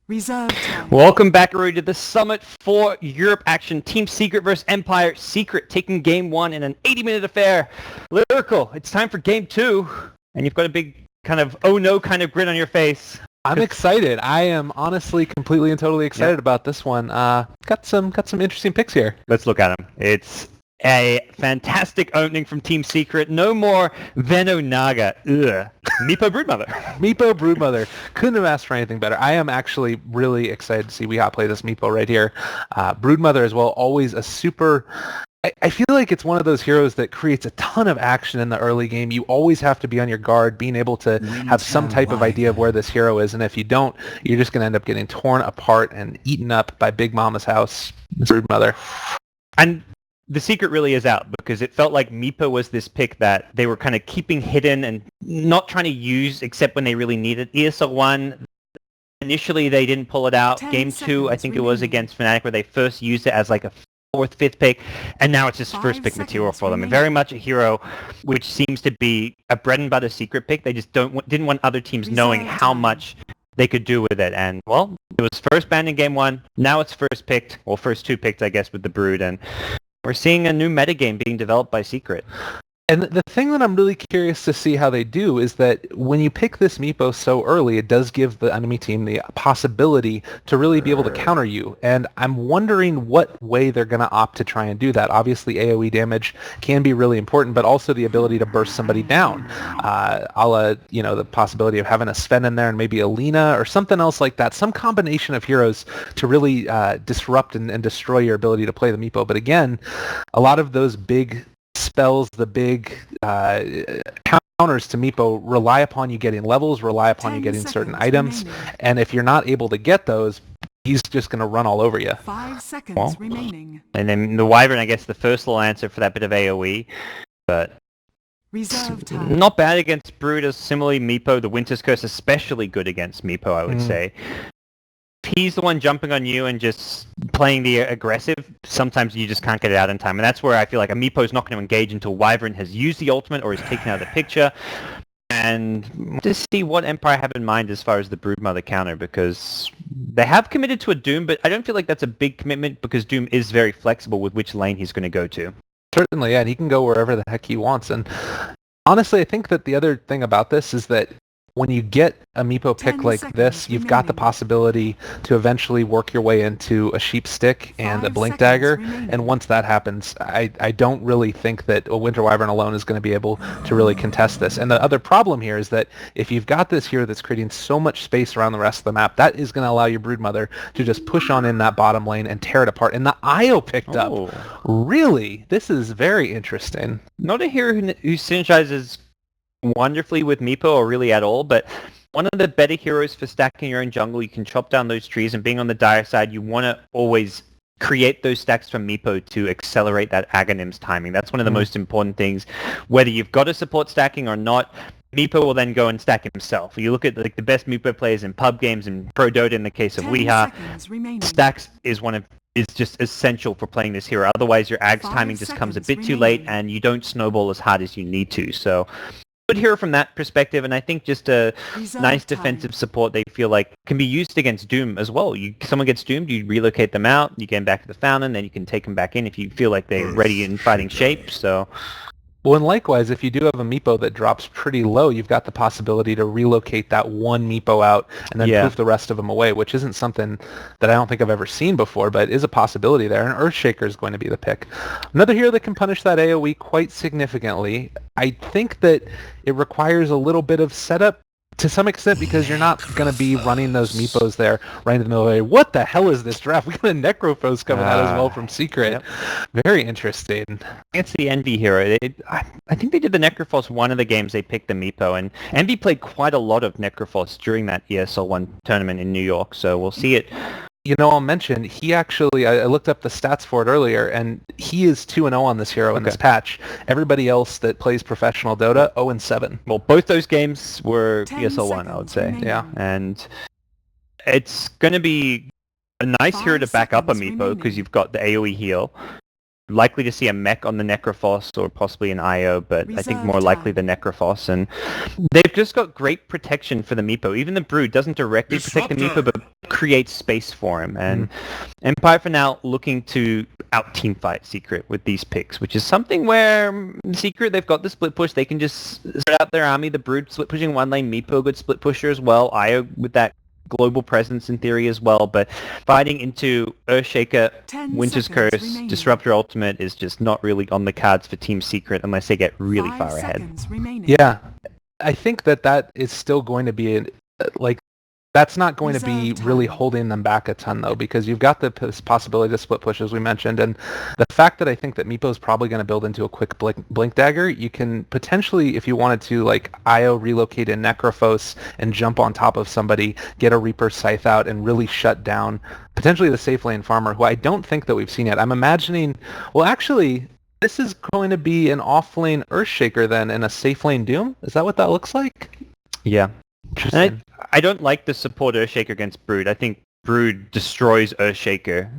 Reserve time. Welcome back, everybody, to the Summit for Europe action. Team Secret versus Empire. Secret taking game one in an 80-minute affair. Lyrical, it's time for game two. And you've got a big kind of oh no kind of grin on your face. I'm excited. I am honestly completely and totally excited about this one. Got some interesting picks here. Let's look at them. It's a fantastic opening from Team Secret. No more Veno Naga. Ugh. Meepo Broodmother. Meepo Broodmother. Couldn't have asked for anything better. I am actually really excited to see Weehawk play this Meepo right here. Broodmother as well, always a super... I feel like it's one of those heroes that creates a ton of action in the early game. You always have to be on your guard, being able to have some type of idea of where this hero is, and if you don't, you're just going to end up getting torn apart and eaten up by Big Mama's house, Broodmother. And the secret really is out, because it felt like Meepo was this pick that they were kind of keeping hidden and not trying to use except when they really needed. ESL 1, initially they didn't pull it out. Game 2, I think it was against Fnatic, where they first used it as like a fourth, fifth pick, and now it's just first pick material for them. And very much a hero which seems to be a bread and butter secret pick. They just didn't want other teams knowing how much they could do with it. And, well, it was first banned in game 1. Now it's first picked, well, first 2 picked, I guess, with the Brood. And we're seeing a new metagame being developed by Secret. And the thing that I'm really curious to see how they do is that when you pick this Meepo so early, it does give the enemy team the possibility to really be able to counter you. And I'm wondering what way they're going to opt to try and do that. Obviously, AoE damage can be really important, but also the ability to burst somebody down. A la, the possibility of having a Sven in there and maybe a Lina or something else like that. Some combination of heroes to really disrupt and destroy your ability to play the Meepo. But again, a lot of those big spells, the big counters to Meepo rely upon you getting levels, rely upon you getting certain items, and if you're not able to get those, he's just going to run all over you. 5 seconds remaining. And then the Wyvern, I guess, the first little answer for that bit of AoE, but Reserve time. not bad against Brood. As similarly, Meepo, the Winter's Curse, especially good against Meepo, I would say. If he's the one jumping on you and just playing the aggressive, sometimes you just can't get it out in time. And that's where I feel like a Meepo is not going to engage until Wyvern has used the ultimate or is taken out of the picture. And to see what Empire have in mind as far as the Broodmother counter, because they have committed to a Doom, but I don't feel like that's a big commitment because Doom is very flexible with which lane he's going to go to. Certainly, yeah, and he can go wherever the heck he wants. And honestly, I think that the other thing about this is that when you get a Meepo pick like this, you've got the possibility to eventually work your way into a Sheep Stick and a Blink Dagger, and once that happens, I don't really think that a Winter Wyvern alone is going to be able to really contest this. And the other problem here is that if you've got this here that's creating so much space around the rest of the map, that is going to allow your Broodmother to just push on in that bottom lane and tear it apart. And the IO picked up. Really? This is very interesting. Not a hero who synergizes wonderfully with Meepo or really at all, but one of the better heroes for stacking your own jungle. You can chop down those trees, and being on the dire side, you want to always create those stacks from Meepo to accelerate that Aghanim's timing. That's one of the most important things. Whether you've got a support stacking or not, Meepo will then go and stack himself. You look at the best Meepo players in pub games and Pro Dota in the case of Weehawk, stacks is just essential for playing this hero. Otherwise, your Ag's timing just comes a bit too late, and you don't snowball as hard as you need to. So good hero from that perspective, and I think just a nice defensive support they feel like can be used against Doom as well. Someone gets doomed, you relocate them out, you get them back to the fountain, then you can take them back in if you feel like they're ready in fighting shape. So, well, and likewise, if you do have a Meepo that drops pretty low, you've got the possibility to relocate that one Meepo out and then poof the rest of them away, which isn't something that I don't think I've ever seen before, but is a possibility there, and Earthshaker is going to be the pick. Another hero that can punish that AoE quite significantly. I think that it requires a little bit of setup to some extent, because you're not going to be running those Meepos there right in the middle of the way. What the hell is this draft? We got a Necrophos coming out as well from Secret. Yep. Very interesting. It's the Envy hero. I think they did the Necrophos one of the games they picked the Meepo, and Envy played quite a lot of Necrophos during that ESL 1 tournament in New York, so we'll see it. I'll mention, he actually, I looked up the stats for it earlier, and he is 2-0 on this hero in this patch. Everybody else that plays professional Dota, 0-7. Well, both those games were ESL 1, I would say. Yeah. And it's going to be a nice hero to back up a Meepo, because you've got the AoE heal. likely to see a mech on the Necrophos or possibly an IO, but I think Reserve more likely the time. Necrophos. And they've just got great protection for the Meepo. Even the Brood doesn't directly protect the Meepo, but creates space for him. And Empire for now looking to out-team fight Secret with these picks, which is something where Secret, they've got the split push. They can just spread out their army. The Brood split pushing one lane, Meepo good split pusher as well. IO with that global presence in theory as well, but fighting into Earthshaker, 10 Winter's seconds Curse, remaining. Disruptor Ultimate is just not really on the cards for Team Secret unless they get really 5 far ahead. seconds remaining. Yeah, I think that is still going to be like that's not going to be Reserve really time. holding them back a ton though, because you've got the possibility to split push as we mentioned, and the fact that I think that Meepo is probably going to build into a quick blink dagger, you can potentially, if you wanted to, like IO relocate in Necrophos and jump on top of somebody, get a Reaper Scythe out and really shut down potentially the safe lane farmer, who I don't think that we've seen yet. I'm imagining, well actually, this is going to be an off-lane Earthshaker then and a safe lane Doom? Is that what that looks like? Yeah. Interesting. And I don't like the support Earthshaker against Brood. I think Brood destroys Earthshaker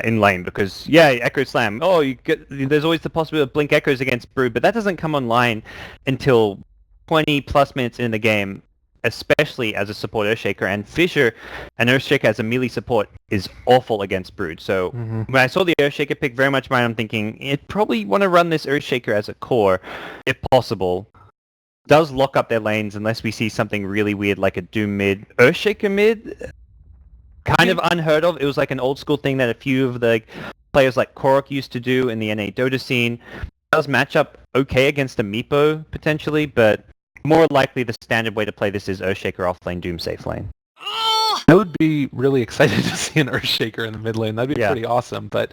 in lane because, yeah, Echo Slam. Oh, there's always the possibility of Blink Echoes against Brood, but that doesn't come online until 20 plus minutes in the game, especially as a support Earthshaker. And Fissure and Earthshaker as a melee support is awful against Brood. So when I saw the Earthshaker pick, very much mine, I'm thinking, you'd probably want to run this Earthshaker as a core, if possible. Does lock up their lanes unless we see something really weird like a Doom mid. Earthshaker mid, kind of unheard of. It was like an old school thing that a few of the players like Korok used to do in the NA Dota scene. Does match up okay against a Meepo potentially, but more likely the standard way to play this is Earthshaker off lane, Doom safe lane. I would be really excited to see an Earthshaker in the mid lane. That'd be Yeah. pretty awesome, but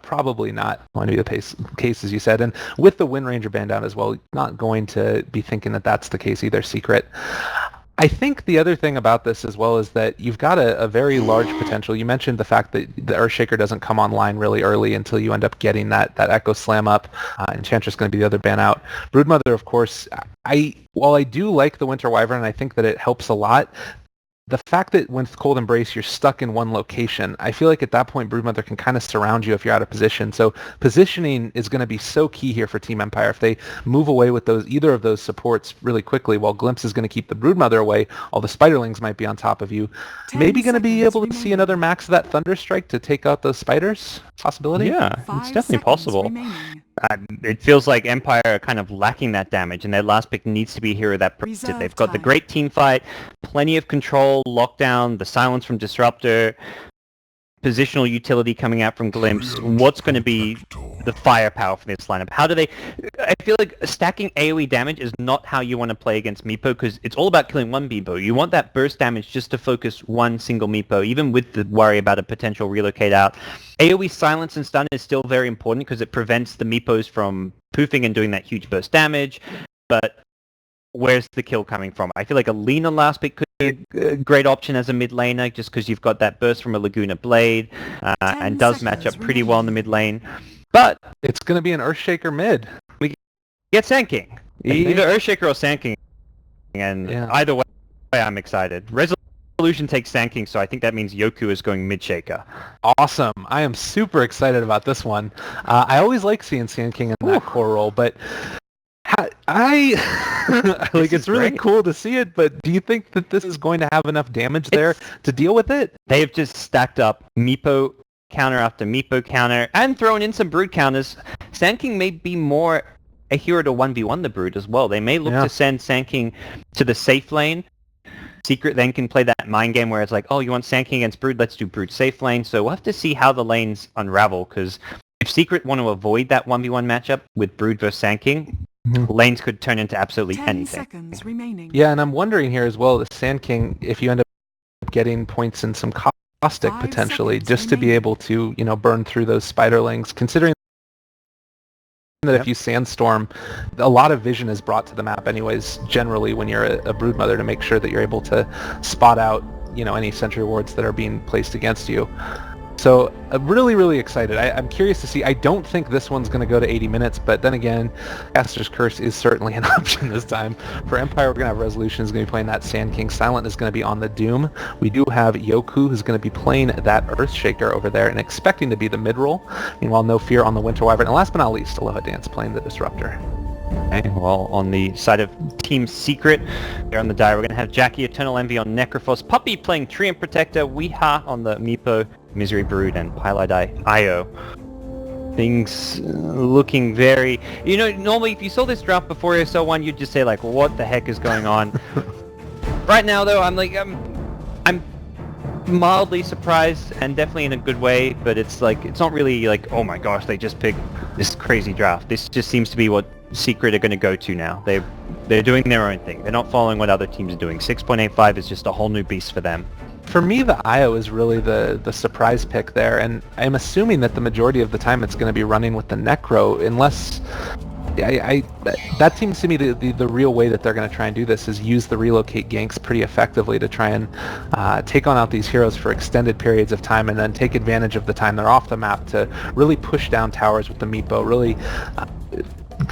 probably not going to be the case, as you said. And with the Wind Ranger ban down as well, not going to be thinking that that's the case either, Secret. I think the other thing about this as well is that you've got a very large potential. You mentioned the fact that the Earthshaker doesn't come online really early until you end up getting that Echo Slam up. Enchantress going to be the other ban out. Broodmother, of course, while I do like the Winter Wyvern and I think that it helps a lot, the fact that with Cold Embrace you're stuck in one location, I feel like at that point Broodmother can kind of surround you if you're out of position. So positioning is going to be so key here for Team Empire. If they move away with either of those supports really quickly, while Glimpse is going to keep the Broodmother away, all the Spiderlings might be on top of you. 10 Maybe going to be seconds able to see remaining. another max of that Thunderstrike to take out those spiders? Possibility? Yeah, 5 it's definitely seconds possible. remaining. It feels like Empire are kind of lacking that damage, and their last pick needs to be a hero that protects it. Reserve They've got the time. great team fight, plenty of control, lockdown, the silence from Disruptor, positional utility coming out from Glimpse. What's going to be the firepower for this lineup? How do they... I feel like stacking AoE damage is not how you want to play against Meepo, because it's all about killing one Meepo. You want that burst damage just to focus one single Meepo, even with the worry about a potential relocate out. AoE silence and stun is still very important because it prevents the Meepos from poofing and doing that huge burst damage, but where's the kill coming from? I feel like a Lina last pick could be a great option as a mid laner, just because you've got that burst from a Laguna Blade, and does match up pretty well in the mid lane. But It's going to be an Earthshaker mid. get Sand King. think- Either Earthshaker or Sand King. And Yeah. either way, I'm excited. Resolution takes Sand King, so I think that means Yoku is going mid Shaker. Awesome. I am super excited about this one. I always like seeing Sand King in that core role, but like it's really great. cool to see it, but do you think that this is going to have enough damage there to deal with it? They have just stacked up Meepo counter after Meepo counter and thrown in some Brood counters. Sand King may be more a hero to 1v1 the Brood as well. They may look to send Sand King to the safe lane. Secret then can play that mind game where it's like, oh, you want Sand King against Brood? Let's do Brood safe lane. So we'll have to see how the lanes unravel, because if Secret want to avoid that 1v1 matchup with Brood versus Sand King, lanes could turn into absolutely 10 anything. seconds remaining. Yeah, and I'm wondering here as well, the Sand King, if you end up getting points in some caustic 5 potentially, seconds just to be remaining. able to, burn through those Spiderlings, considering that if you Sandstorm, a lot of vision is brought to the map anyways, generally when you're a Broodmother, to make sure that you're able to spot out, any sentry wards that are being placed against you. So really, really excited. I'm curious to see. I don't think this one's going to go to 80 minutes, but then again, Caster's Curse is certainly an option this time. For Empire, we're going to have Resolution who's going to be playing that Sand King. Silent is going to be on the Doom. We do have Yoku who's going to be playing that Earthshaker over there and expecting to be the mid-roll. Meanwhile, No Fear on the Winter Wyvern. And last but not least, Aloha Dance playing the Disruptor. Okay, well, on the side of Team Secret, there on the die, we're going to have Jackie, EternaLEnVy on Necrophos, Puppey playing Treant Protector, Weeha on the Meepo, Misery Brood, and pieliedie IO. Things looking very... You know, normally if you saw this draft before ESL1, you'd just say, like, what the heck is going on? Right now, though, I'm mildly surprised, and definitely in a good way, but it's like, it's not really like, oh my gosh, they just picked this crazy draft. This just seems to be what Secret are going to go to now. They're doing their own thing. They're not following what other teams are doing. 6.85 is just a whole new beast for them. For me, the IO is really the surprise pick there, and I'm assuming that the majority of the time it's going to be running with the Necro, unless... that seems to me the real way that they're going to try and do this is use the relocate ganks pretty effectively to try and take out these heroes for extended periods of time, and then take advantage of the time they're off the map to really push down towers with the Meepo, really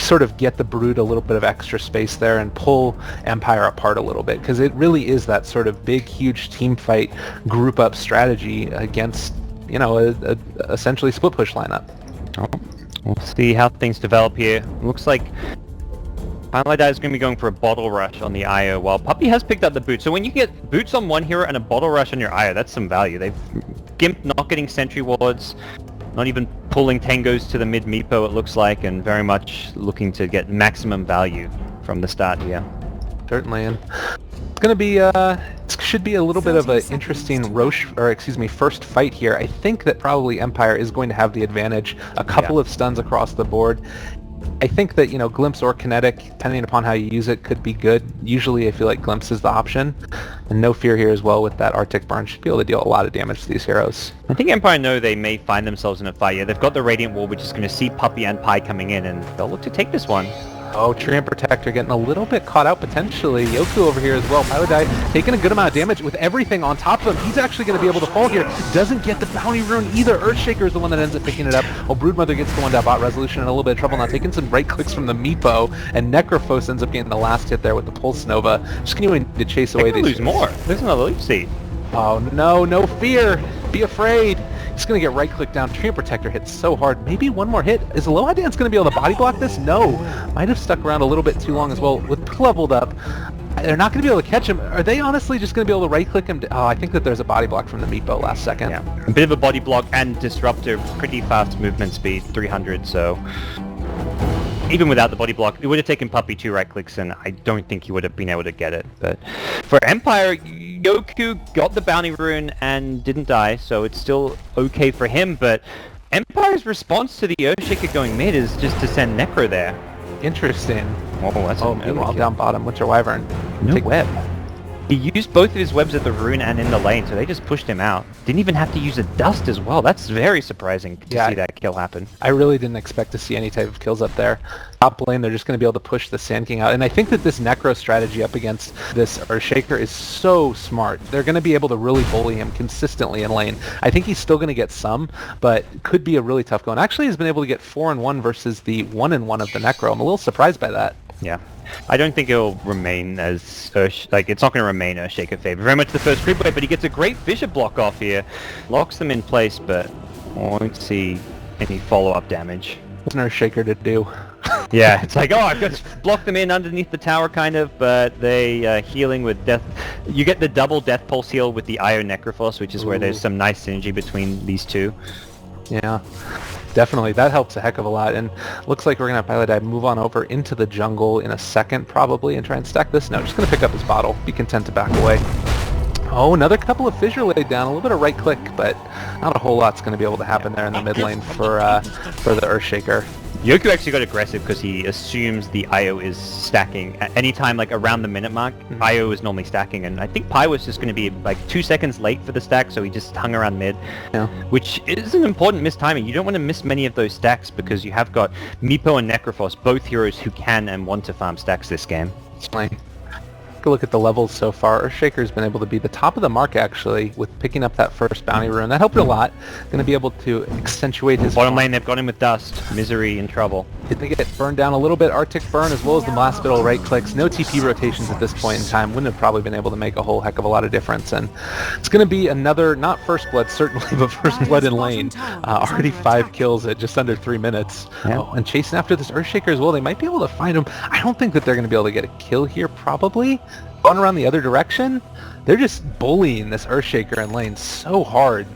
sort of get the Brood a little bit of extra space there and pull Empire apart a little bit, because it really is that sort of big, huge team fight, group up strategy against, you know, a essentially split push lineup. Oh. We'll see how things develop here. Looks like pieliedie is going to be going for a bottle rush on the IO, while Puppey has picked up the boot. So when you get boots on one hero and a bottle rush on your IO, that's some value. They've gimped not getting sentry wards, not even pulling tangos to the mid Meepo, it looks like, and very much looking to get maximum value from the start here. Certainly, and it's going to be, it should be a little bit of an interesting first fight here. I think that probably Empire is going to have the advantage. A couple of stuns across the board. I think that, you know, Glimpse or Kinetic, depending upon how you use it, could be good. Usually I feel like Glimpse is the option. And No Fear here as well with that Arctic Burn should be able to deal a lot of damage to these heroes. I think Empire know they may find themselves in a fight. Yeah, they've got the Radiant Wall, which is going to see Puppey and Pi coming in, and they'll look to take this one. Oh, Treant Protector getting a little bit caught out potentially. pieliedie over here as well. pieliedie taking a good amount of damage with everything on top of him. He's actually going to be able to fall here. Doesn't get the Bounty Rune either. Earthshaker is the one that ends up picking it up. Oh, Broodmother gets the one down. Bot Resolution in a little bit of trouble now. Taking some right clicks from the Meepo, and Necrophos ends up getting the last hit there with the Pulse Nova. Just continuing to chase away these... lose more. There's another lead seed. Oh no, No Fear. Be afraid. He's going to get right-click down. Treant Protector hits so hard. Maybe one more hit. Is Aloha Dance going to be able to body block this? No. Might have stuck around a little bit too long as well. With leveled up, they're not going to be able to catch him. Are they honestly just going to be able to right-click him? Oh, I think that there's a body block from the Meepo last second. Yeah, a bit of a body block and Disruptor, pretty fast movement speed, 300, so... Even without the body block, it would have taken Puppey 2 right clicks, and I don't think he would have been able to get it. But for Empire, Yoku got the Bounty Rune and didn't die, so it's still okay for him. But Empire's response to the Earthshaker going mid is just to send Necro there. Interesting. Oh, that's meanwhile down bottom, Winter Wyvern. No web. He used both of his webs at the rune and in the lane, so they just pushed him out. Didn't even have to use a dust as well. That's very surprising to see that kill happen. I really didn't expect to see any type of kills up there. Top lane, they're just going to be able to push the Sand King out. And I think that this Necro strategy up against this Earthshaker is so smart. They're going to be able to really bully him consistently in lane. I think he's still going to get some, but could be a really tough go. And actually he's been able to get 4-1 versus the 1-1 of the Necro. I'm a little surprised by that. Yeah. I don't think it'll remain as it's not going to remain Earthshaker favor. Very much the first creep wave, but he gets a great Fissure block off here. Locks them in place, but won't see any follow-up damage. What's an Earthshaker to do? Yeah, it's like, oh, I've got to block them in underneath the tower, kind of, but they healing with death. You get the double death pulse heal with the Io Necrophos, which is where there's some nice synergy between these two. Yeah, definitely. That helps a heck of a lot. And looks like we're going to have pieliedie move on over into the jungle in a second, probably, and try and stack this. No, just going to pick up his bottle. Be content to back away. Oh, another couple of Fissure laid down. A little bit of right click, but not a whole lot's going to be able to happen there in the mid lane for the Earthshaker. Yoku actually got aggressive because he assumes the IO is stacking. At any time, like around the minute mark, IO is normally stacking, and I think Pi was just going to be like 2 seconds late for the stack, so he just hung around mid, which is an important mistiming. You don't want to miss many of those stacks because you have got Meepo and Necrophos, both heroes who can and want to farm stacks this game. Take a look at the levels so far. Earthshaker's been able to be the top of the mark, actually, with picking up that first bounty rune. That helped a lot. Going to be able to accentuate his... Bottom lane, they've got him with dust. Misery in trouble. Did they get burned down a little bit? Arctic burn, as well as the last bit of right clicks. No TP rotations at this point in time. Wouldn't have probably been able to make a whole heck of a lot of difference. And it's going to be another, not first blood, certainly, but first blood in lane. Already 5 kills at just under 3 minutes. Yeah. Oh, and chasing after this Earthshaker as well. They might be able to find him. I don't think that they're going to be able to get a kill here, probably. Going around the other direction, they're just bullying this Earthshaker in lane so hard.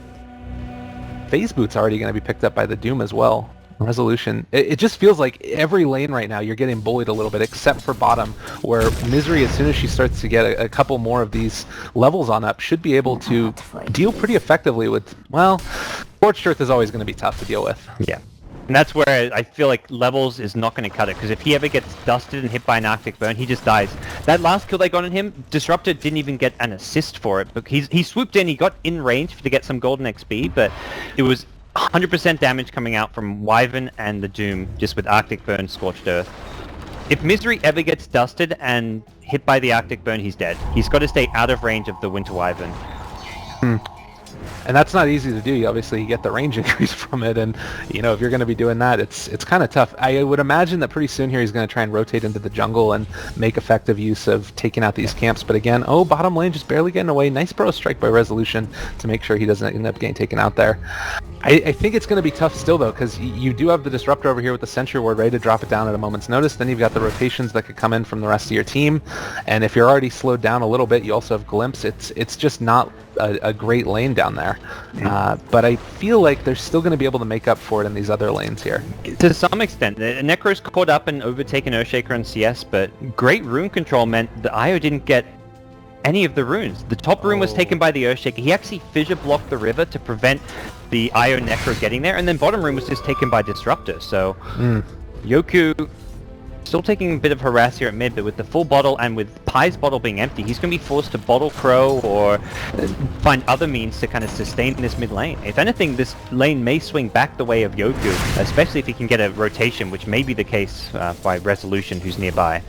Phase Boot's already going to be picked up by the Doom as well. Resolution. It just feels like every lane right now you're getting bullied a little bit, except for bottom, where Misery, as soon as she starts to get a couple more of these levels on up, should be able to deal pretty effectively with, well, Scorched Earth is always going to be tough to deal with. Yeah. And that's where I feel like Levels is not going to cut it, because if he ever gets dusted and hit by an Arctic Burn, he just dies. That last kill they got on him, Disruptor didn't even get an assist for it. But he swooped in, he got in range to get some golden XP, but it was 100% damage coming out from Wyvern and the Doom, just with Arctic Burn, Scorched Earth. If Misery ever gets dusted and hit by the Arctic Burn, he's dead. He's got to stay out of range of the Winter Wyvern. And that's not easy to do. You obviously get the range increase from it, and you know, if you're going to be doing that, it's kind of tough. I would imagine that pretty soon here he's going to try and rotate into the jungle and make effective use of taking out these camps. But again, bottom lane just barely getting away. Nice burrow strike by Resolution to make sure he doesn't end up getting taken out there. I think it's going to be tough still, though, because you do have the Disruptor over here with the Sentry Ward ready to drop it down at a moment's notice. Then you've got the rotations that could come in from the rest of your team. And if you're already slowed down a little bit, you also have Glimpse. It's just not a great lane down there. But I feel like they're still going to be able to make up for it in these other lanes here. To some extent. Necro's caught up and overtaken Earthshaker and CS, but great rune control meant the IO didn't get any of the runes. The top rune was taken by the Earthshaker. He actually fissure blocked the river to prevent the IO Necro getting there, and then bottom rune was just taken by Disruptor. So Yoku still taking a bit of harass here at mid, but with the full bottle and with Pie's bottle being empty, he's going to be forced to bottle Crow or find other means to kind of sustain this mid lane. If anything, this lane may swing back the way of Yoku, especially if he can get a rotation, which may be the case by Resolution, who's nearby.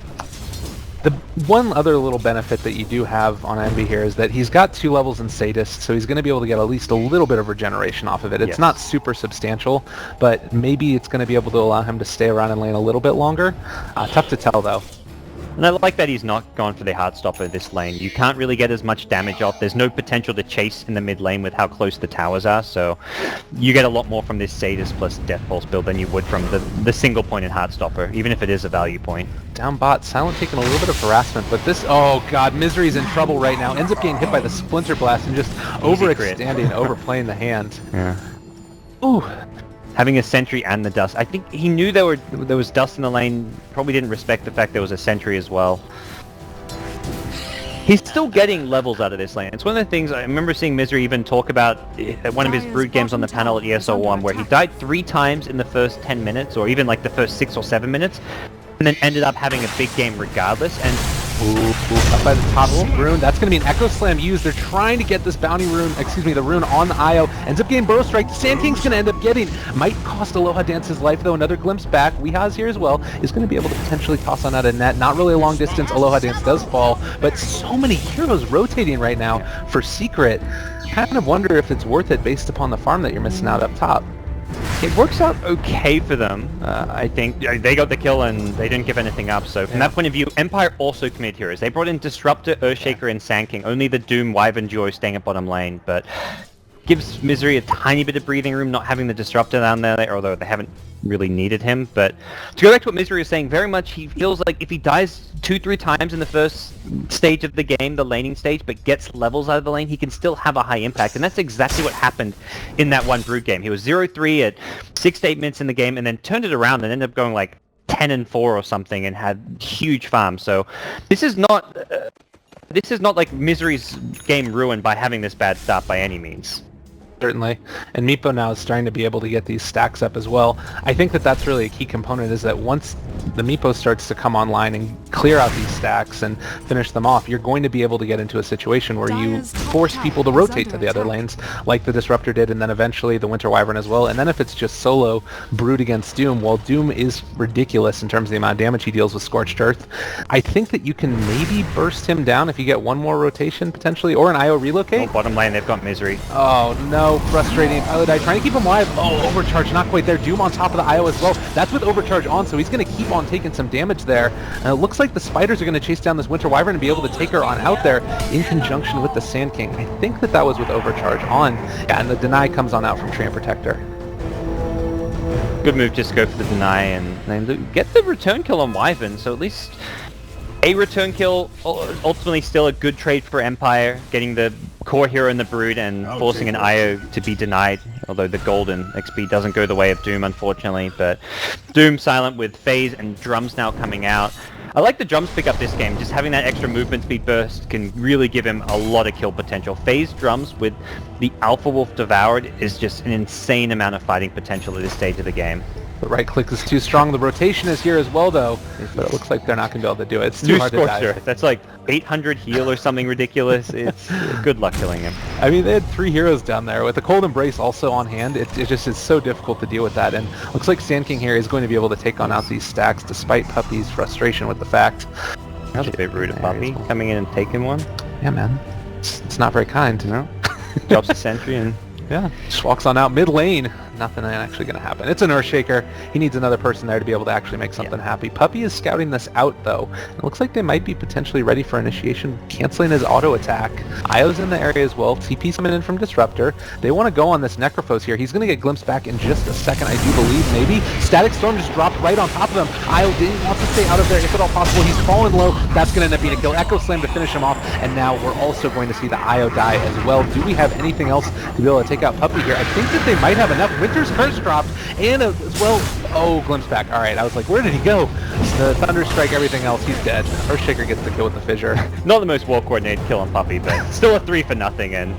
The one other little benefit that you do have on Envy here is that he's got 2 levels in Sadist, so he's going to be able to get at least a little bit of regeneration off of it. It's not super substantial, but maybe it's going to be able to allow him to stay around in lane a little bit longer. Tough to tell, though. And I like that he's not gone for the Heartstopper this lane. You can't really get as much damage off. There's no potential to chase in the mid lane with how close the towers are, so you get a lot more from this Sadist plus Death Pulse build than you would from the single point in Heartstopper, even if it is a value point. Down bot, Silent taking a little bit of harassment, but this, oh god, Misery's in trouble right now. Ends up getting hit by the Splinter Blast and just overextending, overplaying the hand. Yeah. Ooh. Having a sentry and the dust. I think he knew there was dust in the lane, probably didn't respect the fact there was a sentry as well. He's still getting levels out of this lane. It's one of the things I remember seeing Misery even talk about at one of his Brood games on the panel at ESO1, where he died 3 times in the first 10 minutes, or even like the first 6 or 7 minutes, and then ended up having a big game regardless. And up by the top rune. That's going to be an Echo Slam used. They're trying to get this bounty rune, the rune on the IO. Ends up getting Burrow Strike. Sand King's going to end up getting. Might cost Aloha Dance his life, though. Another glimpse back. Weeha's here as well. Is going to be able to potentially toss on out a net. Not really a long distance. Aloha Dance does fall, but so many heroes rotating right now for Secret. Kind of wonder if it's worth it based upon the farm that you're missing out up top. It works out okay for them, I think. They got the kill and they didn't give anything up, so from that point of view, Empire also committed heroes. They brought in Disruptor, Earthshaker, and Sand King. Only the Doom, Wyvern duo staying at bottom lane, but gives Misery a tiny bit of breathing room not having the Disruptor down there, although they haven't really needed him. But to go back to what Misery was saying, very much he feels like if he dies 2-3 times in the first stage of the game, the laning stage, but gets levels out of the lane, he can still have a high impact. And that's exactly what happened in that one Brood game. He was 0-3 at 6 to 8 minutes in the game and then turned it around and ended up going like 10-4 or something and had huge farms. So this is not like Misery's game ruined by having this bad start by any means. Certainly. And Meepo now is starting to be able to get these stacks up as well. I think that that's really a key component, is that once the Meepo starts to come online and clear out these stacks and finish them off, you're going to be able to get into a situation where you force people to rotate to the other lanes, like the Disruptor did, and then eventually the Winter Wyvern as well. And then if it's just solo Brood against Doom, well, Doom is ridiculous in terms of the amount of damage he deals with Scorched Earth. I think that you can maybe burst him down if you get one more rotation, potentially, or an IO relocate. Oh, bottom lane, they've got Misery. Oh, no. Frustrating. pieliedie trying to keep him alive. Oh, Overcharge, not quite there. Doom on top of the IO as well. That's with Overcharge on, so he's going to keep on taking some damage there. And it looks like the Spiders are going to chase down this Winter Wyvern and be able to take her on out there in conjunction with the Sand King. I think that was with Overcharge on. Yeah, and the Deny comes on out from Treant Protector. Good move, just go for the Deny and then get the return kill on Wyvern, so at least a return kill, ultimately still a good trade for Empire, getting the core hero in the Brood and forcing an IO to be denied, although the golden XP doesn't go the way of Doom, unfortunately. But Doom silent with Phase and Drums now coming out. I like the Drums pick up this game. Just having that extra movement speed burst can really give him a lot of kill potential. Phase Drums with the Alpha Wolf Devoured is just an insane amount of fighting potential at this stage of the game. The right click is too strong. The rotation is here as well, though, but it looks like they're not going to be able to do it. It's too hard to die. That's like 800 heal or something ridiculous. It's good luck killing him. I mean, they had 3 heroes down there. With the Cold Embrace also on hand, it just is so difficult to deal with that. And looks like Sand King here is going to be able to take on out these stacks despite Puppey's frustration with the fact. That was a bit rude of Puppey, coming in and taking one. Yeah, man. It's not very kind. No. Drops a sentry and... Yeah, just walks on out mid lane. Nothing actually going to happen. It's an Earthshaker. He needs another person there to be able to actually make something happy. Puppey is scouting this out, though. It looks like they might be potentially ready for initiation, canceling his auto attack. Io's in the area as well. TP's coming in from Disruptor. They want to go on this Necrophos here. He's going to get glimpsed back in just a second, I do believe, maybe. Static Storm just dropped right on top of him. Io wants to stay out of there if at all possible. He's fallen low. That's going to end up being a kill. Echo Slam to finish him off, and now we're also going to see the Io die as well. Do we have anything else to be able to take out Puppey here? I think that they might have enough. Winter's Curse dropped, and as well, oh, glimpse back. Alright, I was like, where did he go? The Thunder Strike, everything else, he's dead. Earthshaker gets the kill with the Fissure. Not the most well-coordinated kill on Puppey, but still a 3 for nothing, and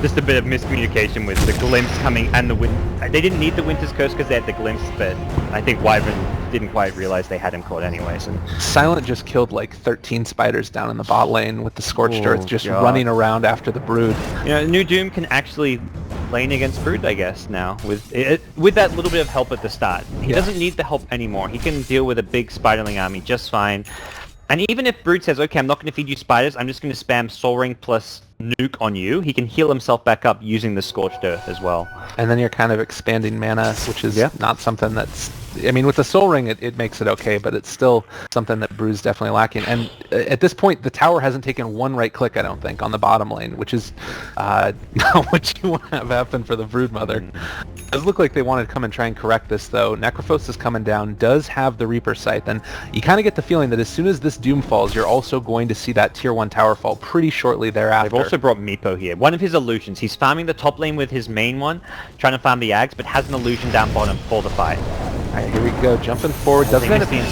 just a bit of miscommunication with the glimpse coming and the wind. They didn't need the Winter's Curse because they had the glimpse, but I think Wyvern didn't quite realize they had him caught anyways. And Silent just killed like 13 Spiders down in the bot lane with the Scorched Earth just running around after the Brood. You know, New Doom can actually lane against Brood, I guess, now, with that little bit of help at the start. He doesn't need the help anymore. He can deal with a big Spiderling army just fine. And even if Brood says, okay, I'm not going to feed you spiders, I'm just going to spam Soul Ring plus Nuke on you, he can heal himself back up using the Scorched Earth as well. And then you're kind of expanding mana, which is not something that's... I mean, with the Soul Ring, it makes it okay, but it's still something that Brood's definitely lacking. And at this point, the tower hasn't taken one right click, I don't think, on the bottom lane, which is not what you want to have happen for the Brood Mother. It does look like they want to come and try and correct this, though. Necrophos is coming down, does have the Reaper Scythe, and you kind of get the feeling that as soon as this Doom falls, you're also going to see that Tier 1 tower fall pretty shortly thereafter. They've also brought Meepo here. One of his illusions. He's farming the top lane with his main one, trying to farm the Ags, but has an illusion down bottom for the fight. Alright, here we go, jumping forward, doesn't end up being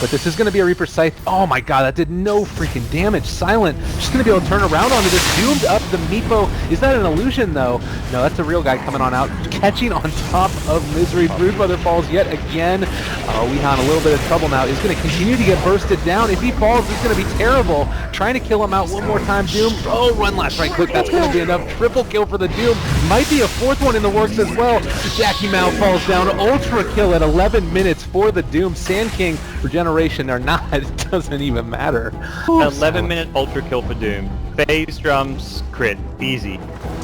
but this is going to be a Reaper Scythe. Oh my god, that did no freaking damage. Silent, just going to be able to turn around onto this, doomed up the Meepo. Is that an illusion though? No, that's a real guy coming on out, catching on top of Misery. Broodmother falls yet again. Weehan a little bit of trouble now. He's going to continue to get bursted down. If he falls, it's going to be terrible. Trying to kill him out one more time, Doom. Oh, run last right click, that's going to be enough. Triple kill for the Doom. Might be a 4th one in the works as well. Jackie Mao falls down. Ultra kill at 11 minutes for the Doom. Sand King, regeneration or not, it doesn't even matter. 11-minute ultra kill for Doom. Phase, drums, crit, easy.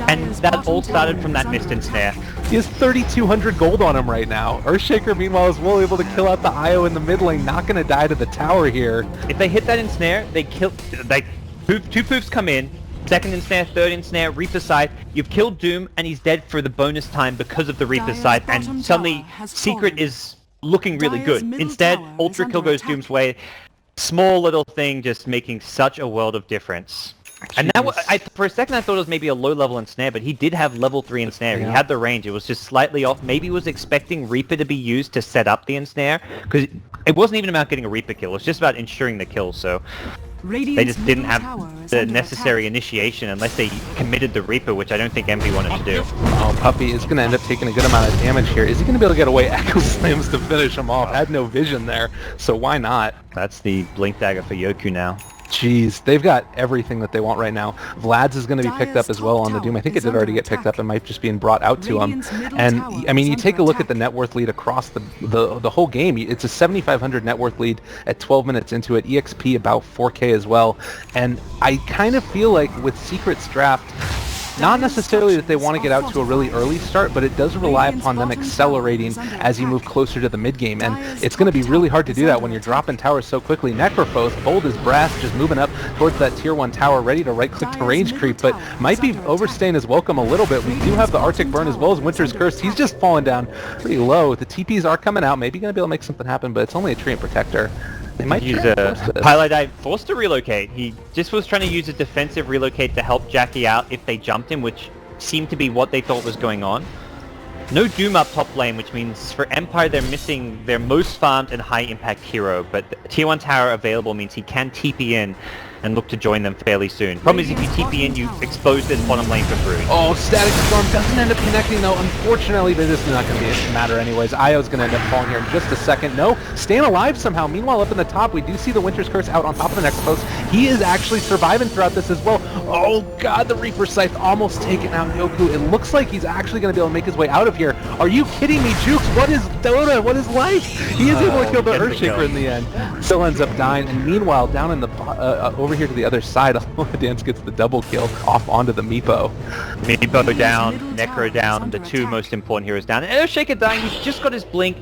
And that all started from that mist and snare. He has 3,200 gold on him right now. Earthshaker, meanwhile, is well able to kill out the Io in the mid lane. Not going to die to the tower here. If they hit that ensnare, they kill. Two poofs come in. Second ensnare, third ensnare, Reaper Scythe. You've killed Doom, and he's dead for the bonus time because of the Reaper Scythe. And suddenly, Secret is looking really good. Instead, Ultra Kill goes Doom's way. Small little thing just making such a world of difference. And that for a second I thought it was maybe a low-level ensnare, but he did have level 3 ensnare. He had the range. It was just slightly off. Maybe he was expecting Reaper to be used to set up the ensnare, because it wasn't even about getting a Reaper kill. It was just about ensuring the kill. So They just didn't have the necessary initiation unless they committed the Reaper, which I don't think Envy wanted to do. Oh, Puppey is going to end up taking a good amount of damage here. Is he going to be able to get away Echo Slams to finish him off? Had no vision there, so why not? That's the Blink Dagger for Yoku now. Jeez, they've got everything that they want right now. Vlad's is going to be picked up as well on the Doom. I think it did already get picked up and might just being brought out to him. And, I mean, you take a look at the net worth lead across the whole game. It's a 7,500 net worth lead at 12 minutes into it. EXP about 4K as well. And I kind of feel like with Secret's draft, not necessarily that they want to get out to a really early start, but it does rely upon them accelerating as you move closer to the mid-game, and it's going to be really hard to do that when you're dropping towers so quickly. Necrophos, bold as brass, just moving up towards that tier 1 tower, ready to right-click to range creep, but might be overstaying his welcome a little bit. We do have the Arctic Burn as well as Winter's Curse. He's just falling down pretty low. The TPs are coming out, maybe going to be able to make something happen, but it's only a Treant Protector. They might use a pieliedie forced to relocate. He just was trying to use a defensive relocate to help Jackie out if they jumped him, which seemed to be what they thought was going on. No Doom up top lane, which means for Empire they're missing their most farmed and high impact hero, but the tier 1 tower available means he can TP in and look to join them fairly soon. Problem is if you TP in, you expose this bottom lane for free. Oh, Static Storm doesn't end up connecting though, unfortunately, but this is not going to be a matter anyways. Io's going to end up falling here in just a second. No, staying alive somehow. Meanwhile, up in the top, we do see the Winter's Curse out on top of the next post. He is actually surviving throughout this as well. Oh god, the Reaper Scythe almost taken out Yoku. It looks like he's actually going to be able to make his way out of here. Are you kidding me, Jukes? What is Dota? What is life? He is able to kill the Earthshaker in the end. Still ends up dying, and meanwhile, down in the over here to the other side, Dance gets the double kill off onto the Meepo. Meepo down, Necro down, the two most important heroes down. And Earthshaker dying, he's just got his blink.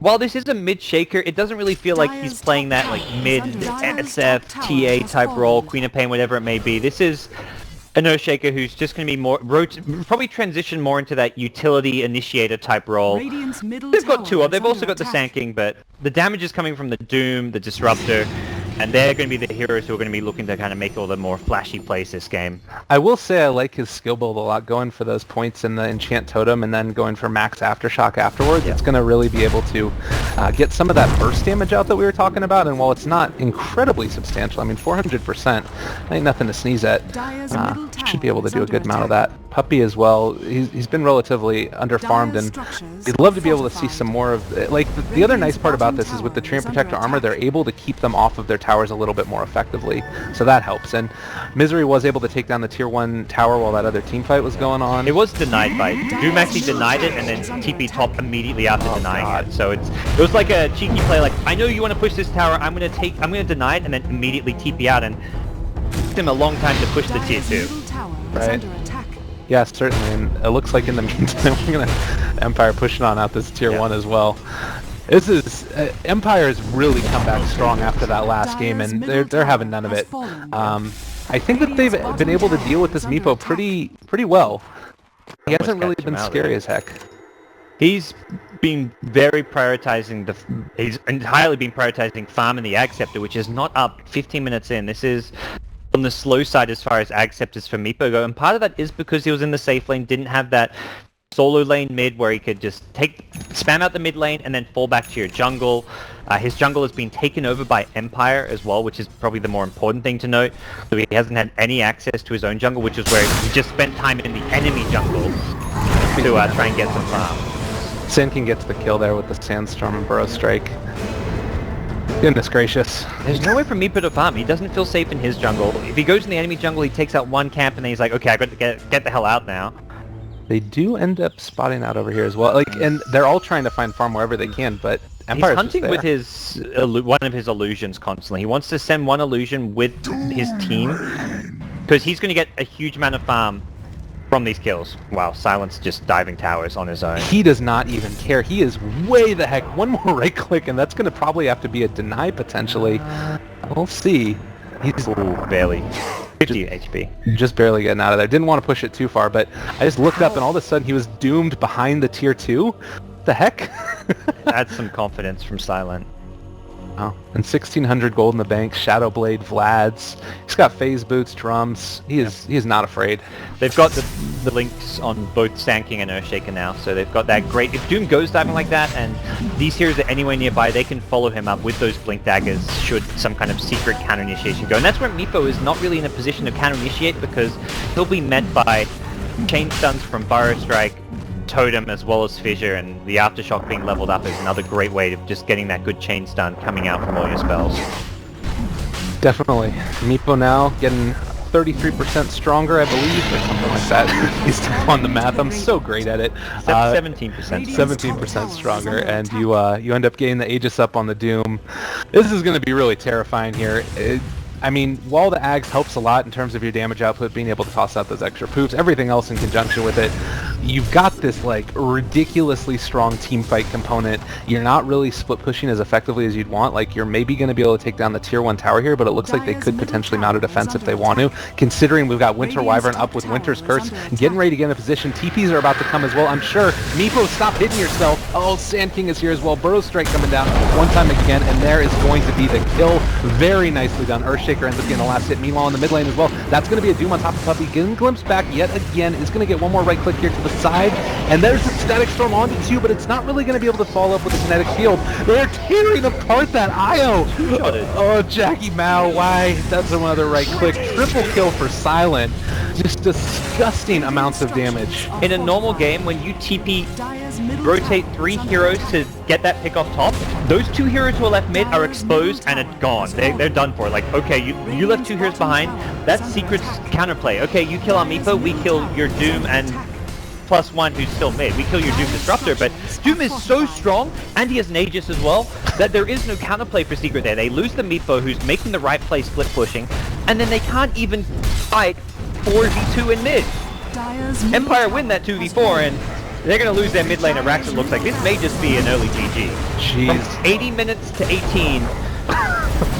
While this is a mid-shaker, it doesn't really feel like he's playing that like mid SF, TA type role, Queen of Pain, whatever it may be. This is an Earthshaker who's just going to be more, probably transition more into that utility initiator type role. They've got two of, they've also got the Sand King, but the damage is coming from the Doom, the Disruptor, and they're going to be the heroes who are going to be looking to kind of make all the more flashy plays this game. I will say I like his skill build a lot, going for those points in the Enchant Totem and then going for max Aftershock afterwards. Yeah. It's going to really be able to get some of that burst damage out that we were talking about, and while it's not incredibly substantial, I mean 400%, ain't nothing to sneeze at. Should be able to do a good amount of that. Puppey as well, he's been relatively underfarmed, and we'd love to be able to see some more of like the other nice part about this is with the Treant Protector armor, they're able to keep them off of their towers a little bit more effectively, so that helps. And Misery was able to take down the tier 1 tower while that other team fight was going on. It was denied by Doom, actually denied it and then TP top immediately after denying it. So it was like a cheeky play, like I know you want to push this tower, I'm gonna deny it and then immediately TP out, and it took them a long time to push the tier 2. Right. Yeah, certainly, and it looks like in the meantime we're gonna Empire pushing on out this tier 1 as well. This is Empire's really come back strong after that last game, and they're having none of it. I think that they've been able to deal with this Meepo pretty well. He hasn't really been scary as heck. He's been very prioritizing he's entirely been prioritizing farm in the Ag Scepter, which is not up 15 minutes in. This is on the slow side as far as Ag Scepters for Meepo go, and part of that is because he was in the safe lane, didn't have that solo lane mid where he could just spam out the mid lane and then fall back to your jungle. His jungle has been taken over by Empire as well, which is probably the more important thing to note. So he hasn't had any access to his own jungle, which is where he just spent time in the enemy jungle to try and get some farm. Sand King gets the kill there with the Sandstorm and Burrow Strike. Goodness gracious. There's no way for Meepo to farm. He doesn't feel safe in his jungle. If he goes in the enemy jungle, he takes out one camp and then he's like, okay, I've got to get the hell out now. They do end up spotting out over here as well. Like, and they're all trying to find farm wherever they can, but Empire's he's hunting with his one of his illusions constantly. He wants to send one illusion with his team because he's going to get a huge amount of farm from these kills. Wow, Silence just diving towers on his own. He does not even care. He is way the heck. One more right click, and that's going to probably have to be a deny potentially. We'll see. He's barely. 50 HP. Just barely getting out of there. Didn't want to push it too far, but I just looked up and all of a sudden he was doomed behind the tier 2. What the heck? That's some confidence from Silent. Oh, and 1,600 gold in the bank. Shadow Blade, Vlad's. He's got phase boots, drums. He is not afraid. They've got the links on both Sand King and Earthshaker now, so they've got that great... If Doom goes diving like that, and these heroes are anywhere nearby, they can follow him up with those Blink Daggers should some kind of secret counter-initiation go. And that's where Meepo is not really in a position to counter-initiate, because he'll be met by chain stuns from Burrow Strike, Totem, as well as Fissure, and the Aftershock being leveled up is another great way of just getting that good chain stun coming out from all your spells. Definitely. Meepo now getting 33% stronger, I believe, or something like that. He's still on the math. I'm so great at it. 17%. 17% stronger, and you end up getting the Aegis up on the Doom. This is going to be really terrifying here. I mean, while the Ags helps a lot in terms of your damage output, being able to toss out those extra poofs, everything else in conjunction with it, you've got this like ridiculously strong team fight component. You're not really split pushing as effectively as you'd want. Like, you're maybe going to be able to take down the tier 1 tower here, but it looks like they could potentially mount a defense if they want to, considering we've got Winter Wyvern up with Winter's Curse, getting ready to get in a position. TPs are about to come as well, I'm sure. Meepo, stop hitting yourself. Oh, Sand King is here as well. Burrow Strike coming down one time again, and there is going to be the kill. Very nicely done. Earthshaker ends up getting the last hit. Meanwhile, in the mid lane as well, that's going to be a Doom on top of Puppey. Getting glimpsed back yet again. Is going to get one more right click here to the side. And there's the Static Storm onto 2, but it's not really going to be able to follow up with the Kinetic Field. They're tearing apart that IO. Oh, Jackie Mao, why? That's another right click. Triple kill for Silent. Just disgusting amounts of damage. In a normal game, when you TP rotate 3 heroes to get that pick off top, those 2 heroes who are left mid are exposed and are gone. They're done for. Like, okay, you left 2 heroes behind, that's Secret's counterplay. Okay, you kill our Meepo, we kill your Doom and +1 who's still mid. We kill your Doom Disruptor, but Doom is so strong, and he has an Aegis as well, that there is no counterplay for Secret there. They lose the Meepo, who's making the right play split pushing, and then they can't even fight 4v2 in mid. Empire win that 2v4, and they're going to lose their mid lane at Rax, it looks like. This may just be an early GG. Jeez. From 80 minutes to 18.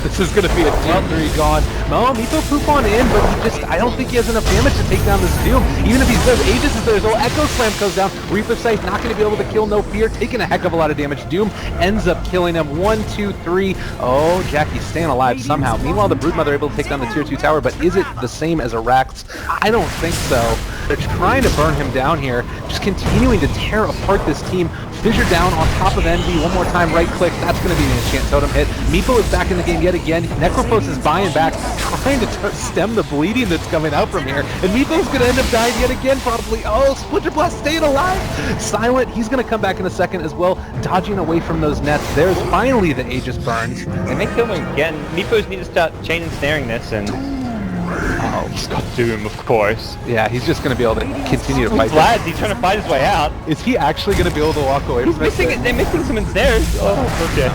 This is going to be a 2-3 gone. No, Meepo poop on in, but I don't think he has enough damage to take down this Doom. Even if he says Aegis is there, his Echo Slam goes down. Reaper Sight not going to be able to kill, no fear, taking a heck of a lot of damage. Doom ends up killing him. 1, 2, 3. Oh, Jackie's staying alive somehow. Meanwhile, the Broodmother able to take down the tier 2 tower, but is it the same as a Rax? I don't think so. They're trying to burn him down here, just continuing to tear apart this team. Fissure down on top of Envy. One more time, right click. That's going to be an Enchant Totem hit. Meepo is back in the game yet again. Necrophos is buying back, trying to stem the bleeding that's coming out from here. And Meepo's going to end up dying yet again, probably. Oh, Splinter Blast staying alive. Silent, he's going to come back in a second as well, dodging away from those nets. There's finally the Aegis burns. They may kill him again. Meepos need to start chain and snaring this, and... Oh, he's got Doom, of course. Yeah, he's just going to be able to continue to fight. Vlad, he's trying to fight his way out. Is he actually going to be able to walk away from this? They're missing some ensnares. Oh, okay.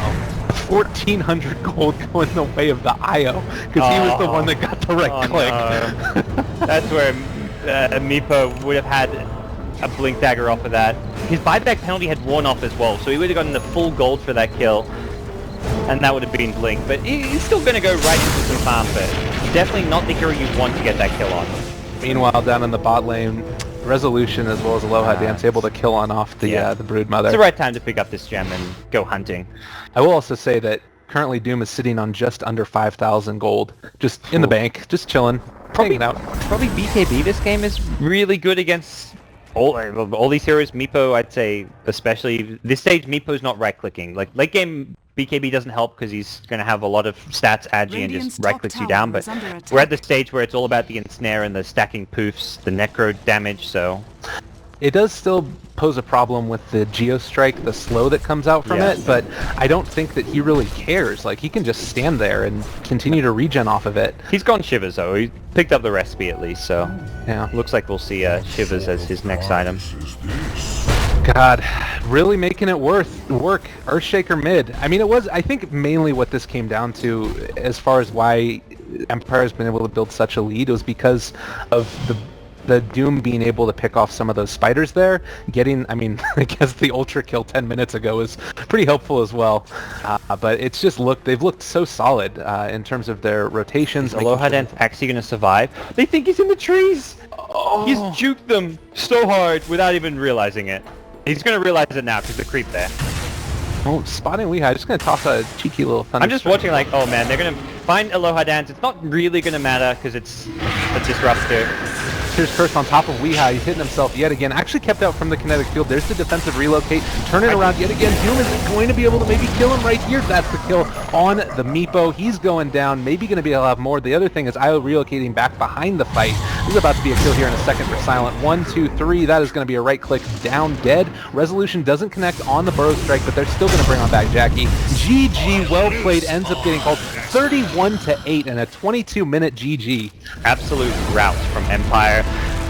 1,400 gold going the way of the IO, because he was the one that got the right click. No. That's where Meepo would have had a Blink Dagger off of that. His buyback penalty had worn off as well, so he would have gotten the full gold for that kill. And that would have been Blink, but he's still going to go right into some farm, but definitely not the hero you want to get that kill on. Meanwhile, down in the bot lane, Resolution as well as Aloha Dance able to kill on off the Broodmother. It's the right time to pick up this gem and go hunting. I will also say that currently Doom is sitting on just under 5,000 gold, just in the bank, just chilling, hanging out. Probably BKB this game is really good against all these heroes. Meepo, I'd say, especially this stage, Meepo's not right-clicking. Like late game, BKB doesn't help because he's going to have a lot of stats agi and just right-clicks you down, but we're at the stage where it's all about the ensnare and the stacking poofs, the necro damage, so... It does still pose a problem with the Geostrike, the slow that comes out from it, but I don't think that he really cares. Like, he can just stand there and continue to regen off of it. He's gone Shivers, though. He picked up the recipe at least, so... Yeah. Looks like we'll see Shivers as his next item. God, really making it work. Earthshaker mid. I mean, it was, I think, mainly what this came down to as far as why Empire's been able to build such a lead was because of the Doom being able to pick off some of those spiders there. Getting, I mean, I guess the Ultra kill 10 minutes ago is pretty helpful as well. But it's just they've looked so solid in terms of their rotations. Aloha Dance actually going to survive? They think he's in the trees! Oh. He's juked them so hard without even realizing it. He's going to realize it now because the creep there. Oh, spotting Weehai. Just going to toss a cheeky little thunder. I'm just watching like, oh man, they're going to find Aloha Dance. It's not really going to matter because it's a disruptor. Here's Curse on top of Weehai. He's hitting himself yet again. Actually kept out from the kinetic field. There's the defensive relocate. Turn it around yet again. Doom is going to be able to maybe kill him right here. That's the kill on the Meepo. He's going down. Maybe going to be able to have more. The other thing is IO relocating back behind the fight. This is about to be a kill here in a second for Silent. 1, 2, 3. That is going to be a right click down dead. Resolution doesn't connect on the Burrow Strike, but they're still going to bring on back Jackie. GG, well played. Ends up getting called 31-8 in a 22-minute GG. Absolute rout from Empire.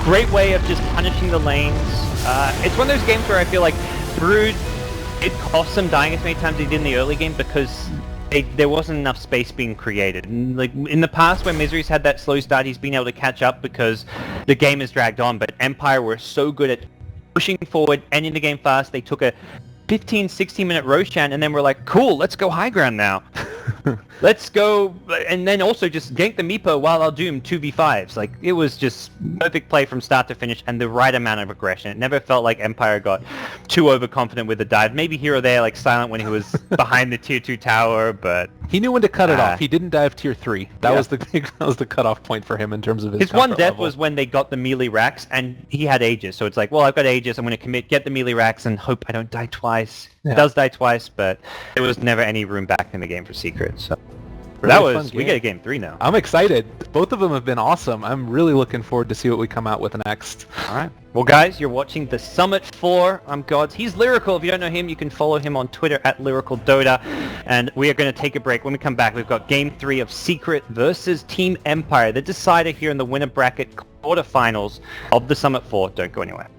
Great way of just punishing the lanes. It's one of those games where I feel like Brood, it cost them dying as many times as they did in the early game because there wasn't enough space being created. And like in the past when Misery's had that slow start, he's been able to catch up because the game has dragged on, but Empire were so good at pushing forward, ending the game fast. They took a 15-16 minute Roshan and then we're like, cool, let's go high ground now. Let's go, and then also just gank the Meepo while I'll doom 2v5s. Like, it was just perfect play from start to finish and the right amount of aggression. It never felt like Empire got too overconfident with the dive. Maybe here or there, like Silent when he was behind the tier 2 tower, but... He knew when to cut it off. He didn't dive tier 3. That was the cutoff point for him in terms of his one death level. was when they got the melee racks, and he had Aegis. So it's like, well, I've got Aegis, I'm going to commit, get the melee racks, and hope I don't die twice. Yeah. It does die twice, but there was never any room back in the game for Secret, so... Really that was, fun we game. get a game 3 now. I'm excited. Both of them have been awesome. I'm really looking forward to see what we come out with next. Alright. Well guys, you're watching the Summit 4. I'm Gods. He's Lyrical. If you don't know him, you can follow him on Twitter at LyricalDota. And we are going to take a break. When we come back, we've got game 3 of Secret versus Team Empire, the decider here in the winner bracket quarterfinals of the Summit 4. Don't go anywhere.